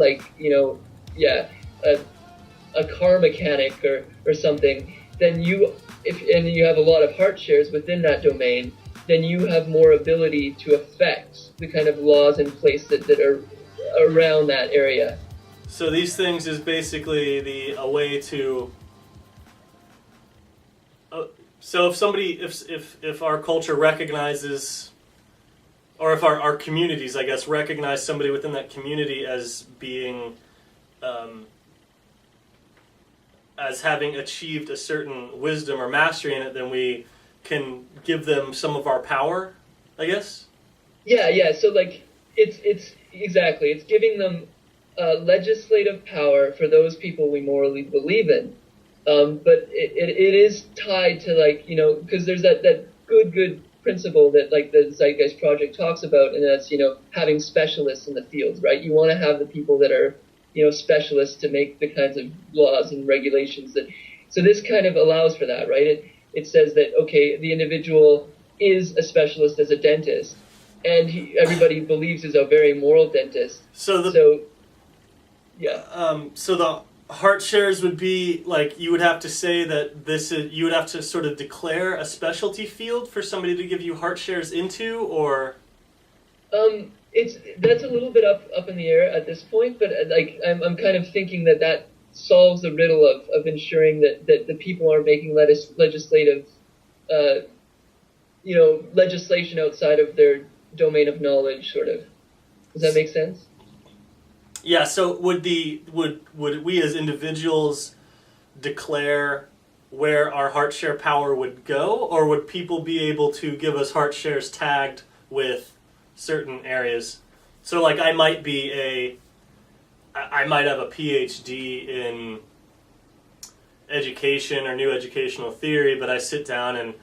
like, a car mechanic or something, then you have a lot of heart shares within that domain, then you have more ability to affect the kind of laws in place that are around that area. So these things is basically a way to. So if our culture recognizes, or if our communities, I guess, recognize somebody within that community as being, as having achieved a certain wisdom or mastery in it, then we can give them some of our power, I guess? Yeah. So, like, it's exactly. It's giving them legislative power for those people we morally believe in. But it is tied to, like, because there's that good principle that, like, the Zeitgeist Project talks about, and that's, having specialists in the field, right? You want to have the people that are, specialists to make the kinds of laws and regulations so this kind of allows for that, right? It says that, okay, the individual is a specialist as a dentist, and everybody believes is a very moral dentist. So the heart shares would be, like, you would have to say that you would have to sort of declare a specialty field for somebody to give you heart shares into, or? That's a little bit up in the air at this point, but, like, I'm kind of thinking that solves the riddle of ensuring that the people are making legislative, legislation outside of their domain of knowledge, sort of. Does that make sense? Yeah. So would we as individuals declare where our heart share power would go, or would people be able to give us heart shares tagged with certain areas? So, like, I might have a PhD in education or new educational theory, but I sit down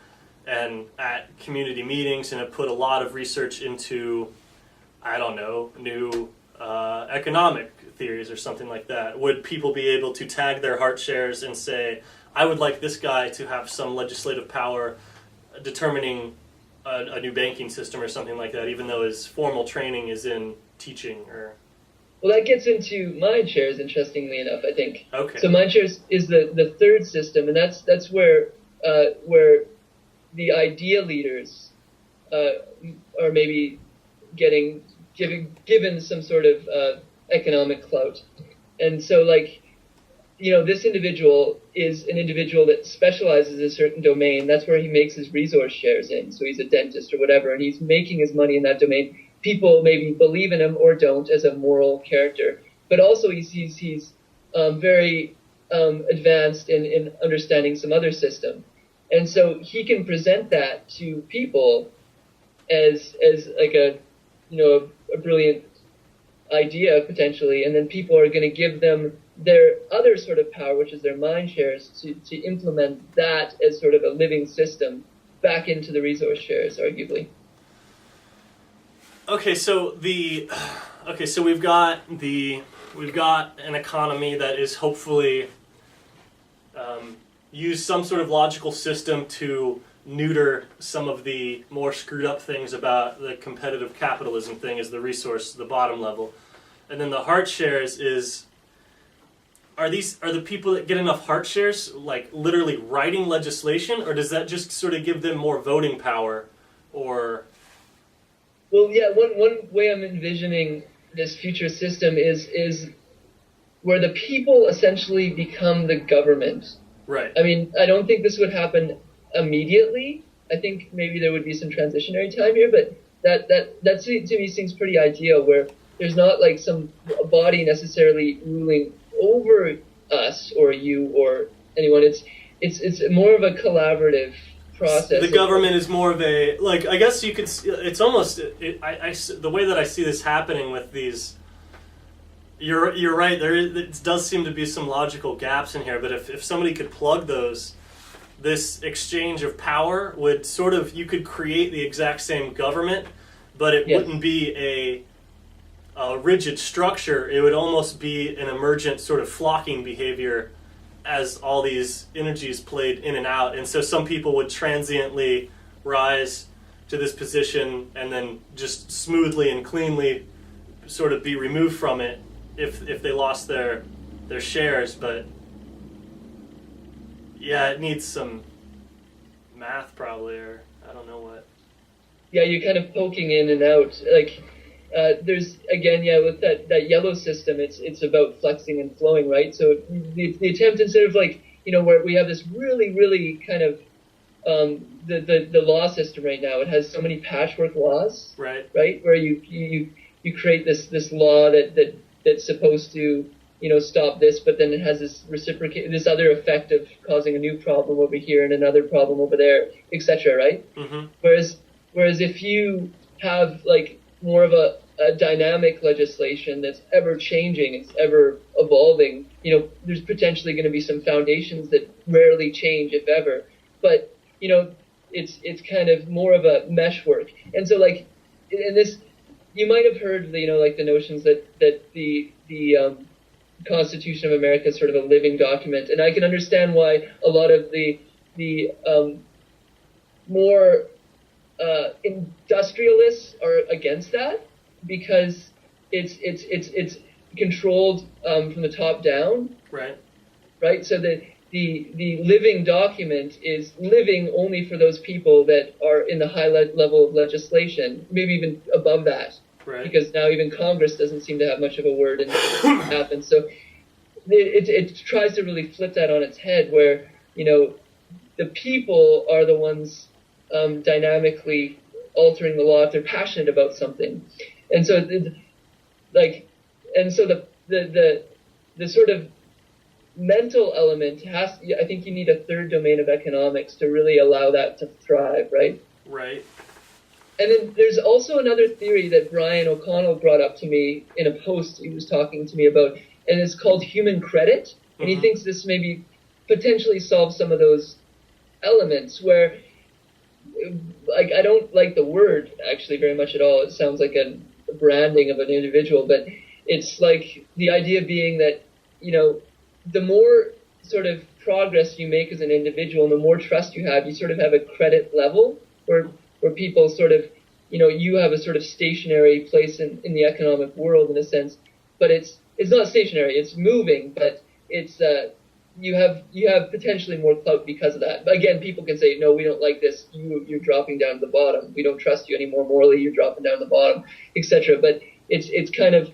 and at community meetings and have put a lot of research into, I don't know, new economic theories or something like that. Would people be able to tag their heart shares and say, I would like this guy to have some legislative power determining a new banking system or something like that, even though his formal training is in teaching? Or Well, that gets into mind shares, interestingly enough, I think. Okay. So mind shares is the third system, and that's where the idea leaders are maybe given some sort of economic clout. And so, like, this individual is an individual that specializes in a certain domain. That's where he makes his resource shares in. So he's a dentist or whatever, and he's making his money in that domain. People maybe believe in him or don't as a moral character. But also he's very advanced in understanding some other system. And so he can present that to people as like a brilliant idea, potentially, and then people are going to give them their other sort of power, which is their mind shares, to implement that as sort of a living system back into the resource shares, arguably. Okay, so we've got an economy that is hopefully use some sort of logical system to neuter some of the more screwed up things about the competitive capitalism thing as the resource, the bottom level. And then the heart shares are the people that get enough heart shares, like, literally writing legislation, or does that just sort of give them more voting power? Or Well, yeah, one way I'm envisioning this future system is where the people essentially become the government. Right. I mean, I don't think this would happen immediately. I think maybe there would be some transitionary time here, but that to me seems pretty ideal, where there's not like some body necessarily ruling over us or you or anyone. It's more of a collaborative process. The government is more of a, like, I guess you could, it's almost, the way that I see this happening with these, you're right, it does seem to be some logical gaps in here, but if somebody could plug those, this exchange of power would sort of, you could create the exact same government, but it wouldn't be a rigid structure. It would almost be an emergent sort of flocking behavior as all these energies played in and out. And so some people would transiently rise to this position and then just smoothly and cleanly sort of be removed from it if they lost their shares, but yeah, it needs some math probably, or I don't know what. Yeah, you're kind of poking in and out. Like, there's again, yeah, with that yellow system, it's about flexing and flowing, right? So the attempt, instead of like, where we have this really, really kind of the law system right now, it has so many patchwork laws, right? Where you create this law that's supposed to stop this, but then it has this other effect of causing a new problem over here and another problem over there, etc. Right? Mm-hmm. Whereas if you have like more of a dynamic legislation that's ever changing, it's ever evolving, there's potentially going to be some foundations that rarely change, if ever. But it's kind of more of a meshwork. And so like in this, you might have heard like the notions that the Constitution of America is sort of a living document, and I can understand why a lot of the more industrialists are against that, because it's controlled from the top down. Right. So that the living document is living only for those people that are in the high level of legislation, maybe even above that. Right. Because now even Congress doesn't seem to have much of a word in what happens. So it tries to really flip that on its head, where the people are the ones dynamically altering the law if they're passionate about something. And so the sort of mental element I think you need a third domain of economics to really allow that to thrive, right? Right. And then there's also another theory that Brian O'Connell brought up to me in a post he was talking to me about, and it's called human credit. And he thinks this maybe potentially solves some of those elements where, like, I don't like the word actually very much at all. It sounds like a branding of an individual, but it's like the idea being that, the more sort of progress you make as an individual and the more trust you sort of have a credit level where people sort of, you have a sort of stationary place in the economic world in a sense, but it's not stationary, it's moving, but it's, you have potentially more clout because of that. But again, people can say, no, we don't like this, you're dropping down to the bottom, we don't trust you anymore morally, you're dropping down to the bottom, etc. But it's kind of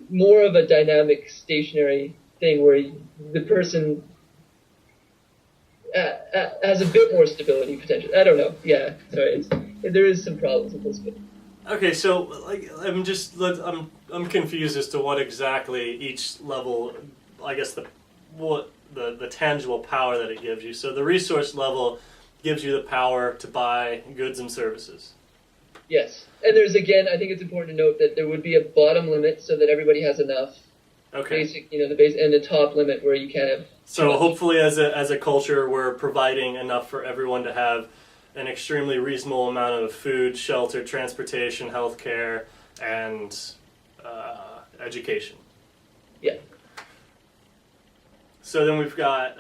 more of a dynamic, stationary thing where the person has a bit more stability potential. I don't know. Yeah, sorry. There is some problems with this, but. Okay, so like I'm confused as to what exactly each level, I guess the tangible power that it gives you. So the resource level gives you the power to buy goods and services. Yes, and there's, again, I think it's important to note that there would be a bottom limit so that everybody has enough. Okay. Basic, the base and the top limit where you can't have. So hopefully, as a culture, we're providing enough for everyone to have an extremely reasonable amount of food, shelter, transportation, healthcare, and education. Yeah. So then we've got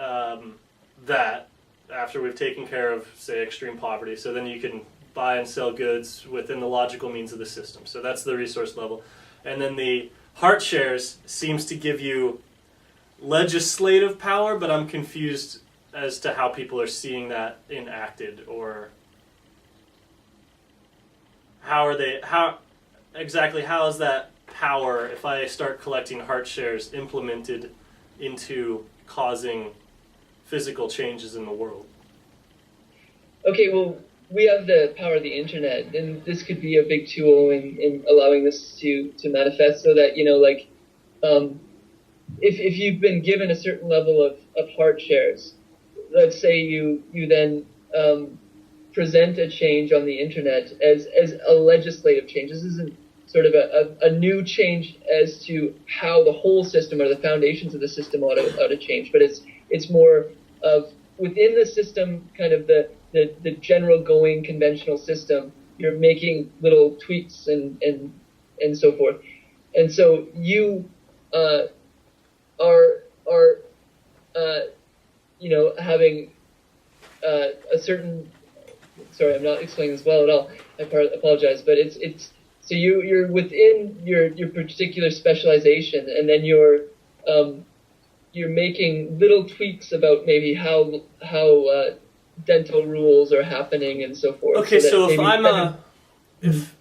that after we've taken care of, say, extreme poverty. So then you can buy and sell goods within the logical means of the system. So that's the resource level. And then the heart shares seems to give you legislative power, but I'm confused as to how people are seeing that enacted, or how is that power, if I start collecting heart shares, implemented into causing physical changes in the world? Okay, well, we have the power of the internet, and this could be a big tool in allowing this to manifest, so that, if you've been given a certain level of heart shares, let's say you then present a change on the internet as a legislative change. This isn't sort of a new change as to how the whole system or the foundations of the system ought to change, but it's more of within the system, kind of the general going conventional system. You're making little tweaks and so forth, and so you are having a certain. Sorry, I'm not explaining this well at all. I apologize, but it's So you're within your particular specialization, and then you're making little tweaks about maybe how dental rules are happening and so forth. Okay, so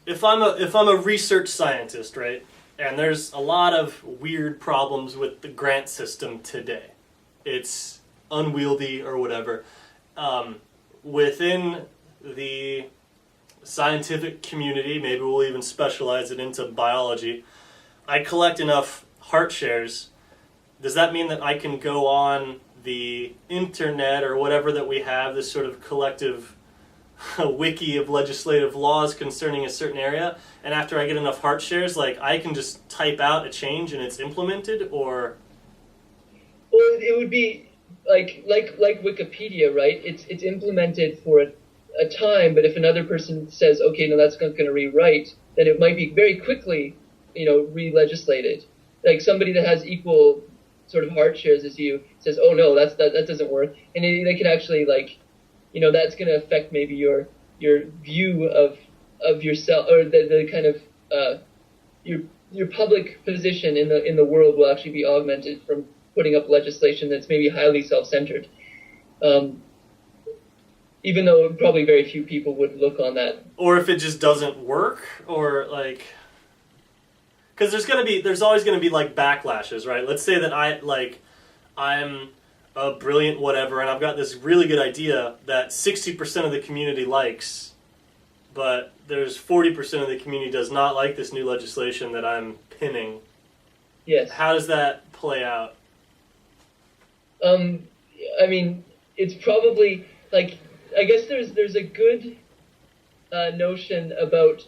if I'm a research scientist, right, and there's a lot of weird problems with the grant system today. It's unwieldy or whatever. Within the scientific community, maybe we'll even specialize it into biology, I collect enough heart shares. Does that mean that I can go on the internet or whatever that we have, this sort of collective wiki of legislative laws concerning a certain area, and after I get enough heart shares, like I can just type out a change and it's implemented? Or well, it would be like Wikipedia, right? It's implemented for a time, but if another person says, okay, no, that's not going to rewrite, then it might be very quickly, re-legislated. Like somebody that has equal sort of heart shares as you says, oh no, that doesn't work, and they can actually that's going to affect maybe your view of yourself, or the kind of your public position in the world will actually be augmented from putting up legislation that's maybe highly self-centered. Even though probably very few people would look on that. Or if it just doesn't work, or like, because there's always gonna be like backlashes, right? Let's say that I'm a brilliant whatever, and I've got this really good idea that 60% of the community likes, but there's 40% of the community does not like this new legislation that I'm pinning. Yes. How does that play out? I mean, it's probably like, I guess there's a good notion about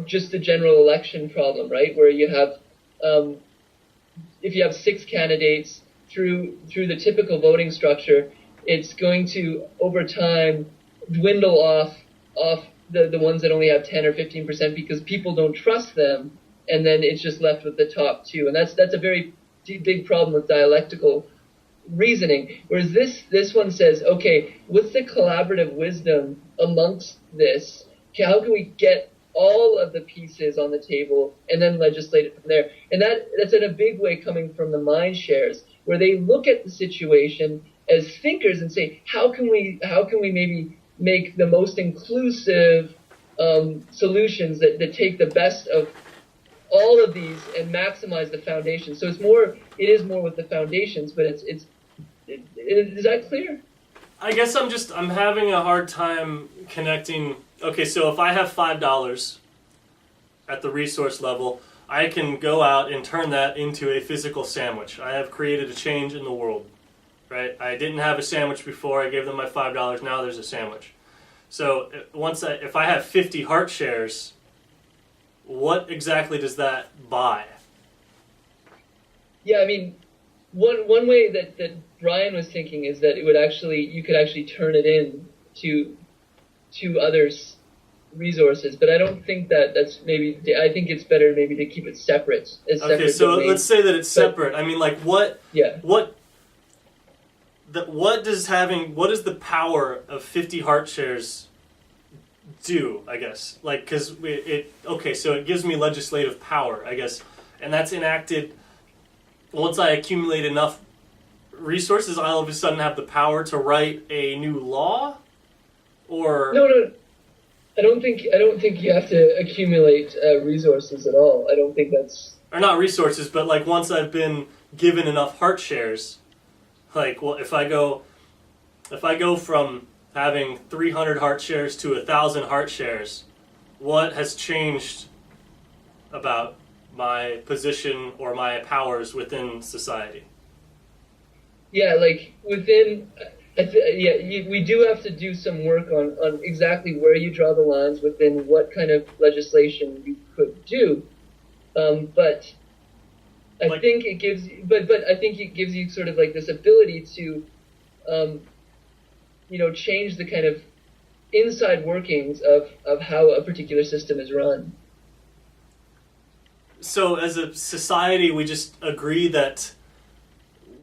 just the general election problem, right? Where you have, if you have 6 candidates through the typical voting structure, it's going to over time dwindle off the ones that only have 10 or 15% because people don't trust them, and then it's just left with the top 2, and that's a very big problem with dialectical reasoning. Whereas this one says, okay, what's the collaborative wisdom amongst this? How can we get all of the pieces on the table and then legislate it from there? And that's in a big way coming from the mind shares, where they look at the situation as thinkers and say, how can we maybe make the most inclusive solutions that take the best of all of these and maximize the foundation. So it is more with the foundations, but is that clear? I guess I'm having a hard time connecting. Okay, so if I have $5 at the resource level, I can go out and turn that into a physical sandwich. I have created a change in the world, right? I didn't have a sandwich before. I gave them my $5. Now there's a sandwich. So if I have 50 heart shares, what exactly does that buy? Yeah, I mean, one way that Brian was thinking is that you could actually turn it in to others' resources, but I don't think that's maybe. I think it's better maybe to keep it separate. Okay, so let's say that it's separate. I mean, like what? Yeah. What is the power of 50 heart shares do? I guess because so it gives me legislative power, I guess, and that's enacted. Once I accumulate enough resources, I'll all of a sudden have the power to write a new law, or no. I don't think you have to accumulate resources at all. I don't think that's, or not resources, but like once I've been given enough heart shares, like if I go from having 300 heart shares to 1,000 heart shares, what has changed about my position or my powers within society? Yeah, like within, we do have to do some work on exactly where you draw the lines within what kind of legislation you could do, but I think it gives you sort of like this ability to, change the kind of inside workings of how a particular system is run. So as a society, we just agree that